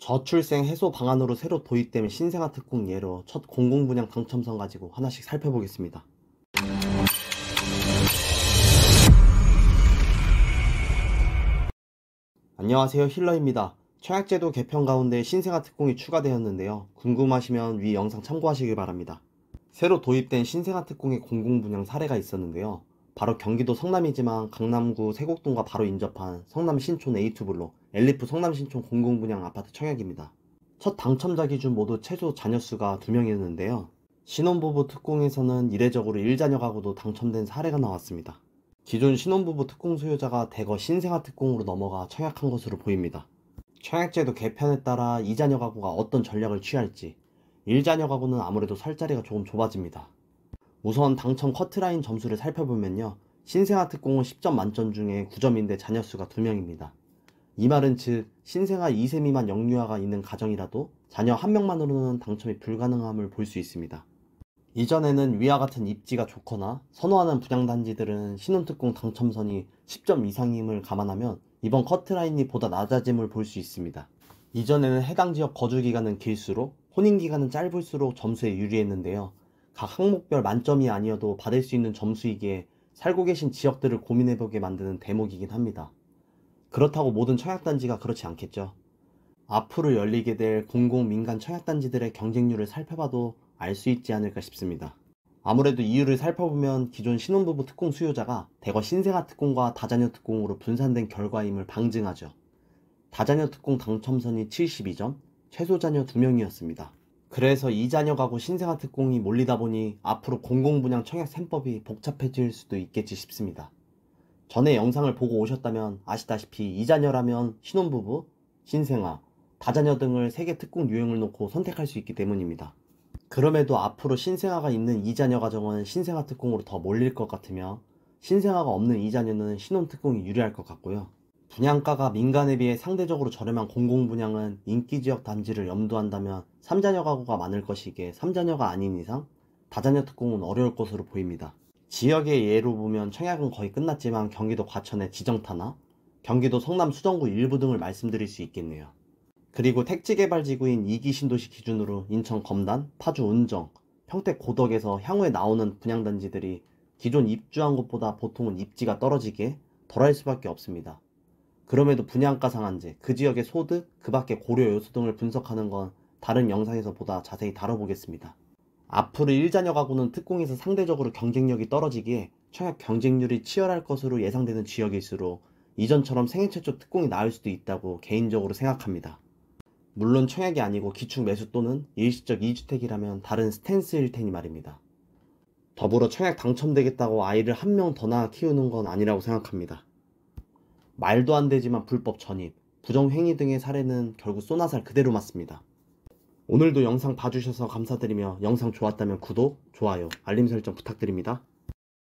저출생 해소 방안으로 새로 도입된 신생아 특공 예로 첫 공공분양 당첨선 가지고 하나씩 살펴보겠습니다. 안녕하세요, 힐러입니다. 청약제도 개편 가운데 신생아 특공이 추가되었는데요. 궁금하시면 위 영상 참고하시길 바랍니다. 새로 도입된 신생아 특공의 공공분양 사례가 있었는데요. 바로 경기도 성남이지만 강남구 세곡동과 바로 인접한 성남 신촌 A2블록 엘리프 성남 신촌 공공분양 아파트 청약입니다. 첫 당첨자 기준 모두 최소 자녀수가 2명이었는데요. 신혼부부 특공에서는 이례적으로 1자녀 가구도 당첨된 사례가 나왔습니다. 기존 신혼부부 특공 수요자가 대거 신생아 특공으로 넘어가 청약한 것으로 보입니다. 청약제도 개편에 따라 2자녀 가구가 어떤 전략을 취할지, 1자녀 가구는 아무래도 설 자리가 조금 좁아집니다. 우선 당첨 커트라인 점수를 살펴보면요. 신생아 특공은 10점 만점 중에 9점인데 자녀수가 2명입니다. 이 말은 즉 신생아 2세 미만 영유아가 있는 가정이라도 자녀 1명만으로는 당첨이 불가능함을 볼 수 있습니다. 이전에는 위와 같은 입지가 좋거나 선호하는 분양단지들은 신혼특공 당첨선이 10점 이상임을 감안하면 이번 커트라인이 보다 낮아짐을 볼 수 있습니다. 이전에는 해당 지역 거주기간은 길수록 혼인기간은 짧을수록 점수에 유리했는데요. 각 항목별 만점이 아니어도 받을 수 있는 점수이기에 살고 계신 지역들을 고민해보게 만드는 대목이긴 합니다. 그렇다고 모든 청약단지가 그렇지 않겠죠. 앞으로 열리게 될 공공민간 청약단지들의 경쟁률을 살펴봐도 알 수 있지 않을까 싶습니다. 아무래도 이유를 살펴보면 기존 신혼부부 특공 수요자가 대거 신생아 특공과 다자녀 특공으로 분산된 결과임을 방증하죠. 다자녀 특공 당첨선이 72점, 최소 자녀 2명이었습니다. 그래서 2자녀 가구 신생아 특공이 몰리다 보니 앞으로 공공분양 청약 셈법이 복잡해질 수도 있겠지 싶습니다. 전에 영상을 보고 오셨다면 아시다시피 2자녀라면 신혼부부, 신생아, 다자녀 등을 3개 특공 유형을 놓고 선택할 수 있기 때문입니다. 그럼에도 앞으로 신생아가 있는 2자녀 가정은 신생아 특공으로 더 몰릴 것 같으며 신생아가 없는 2자녀는 신혼 특공이 유리할 것 같고요. 분양가가 민간에 비해 상대적으로 저렴한 공공분양은 인기지역 단지를 염두한다면 3자녀 가구가 많을 것이기에 3자녀가 아닌 이상 다자녀 특공은 어려울 것으로 보입니다. 지역의 예로 보면 청약은 거의 끝났지만 경기도 과천의 지정타나 경기도 성남 수정구 일부 등을 말씀드릴 수 있겠네요. 그리고 택지개발지구인 2기 신도시 기준으로 인천 검단, 파주 운정, 평택 고덕에서 향후에 나오는 분양단지들이 기존 입주한 곳보다 보통은 입지가 떨어지기에 덜할 수밖에 없습니다. 그럼에도 분양가 상한제, 그 지역의 소득, 그 밖의 고려 요소 등을 분석하는 건 다른 영상에서 보다 자세히 다뤄보겠습니다. 앞으로 1자녀 가구는 특공에서 상대적으로 경쟁력이 떨어지기에 청약 경쟁률이 치열할 것으로 예상되는 지역일수록 이전처럼 생애 최초 특공이 나올 수도 있다고 개인적으로 생각합니다. 물론 청약이 아니고 기축 매수 또는 일시적 2주택이라면 다른 스탠스일 테니 말입니다. 더불어 청약 당첨되겠다고 아이를 한 명 더 낳아 키우는 건 아니라고 생각합니다. 말도 안 되지만 불법 전입, 부정행위 등의 사례는 결국 쏘나살 그대로 맞습니다. 오늘도 영상 봐주셔서 감사드리며 영상 좋았다면 구독, 좋아요, 알림 설정 부탁드립니다.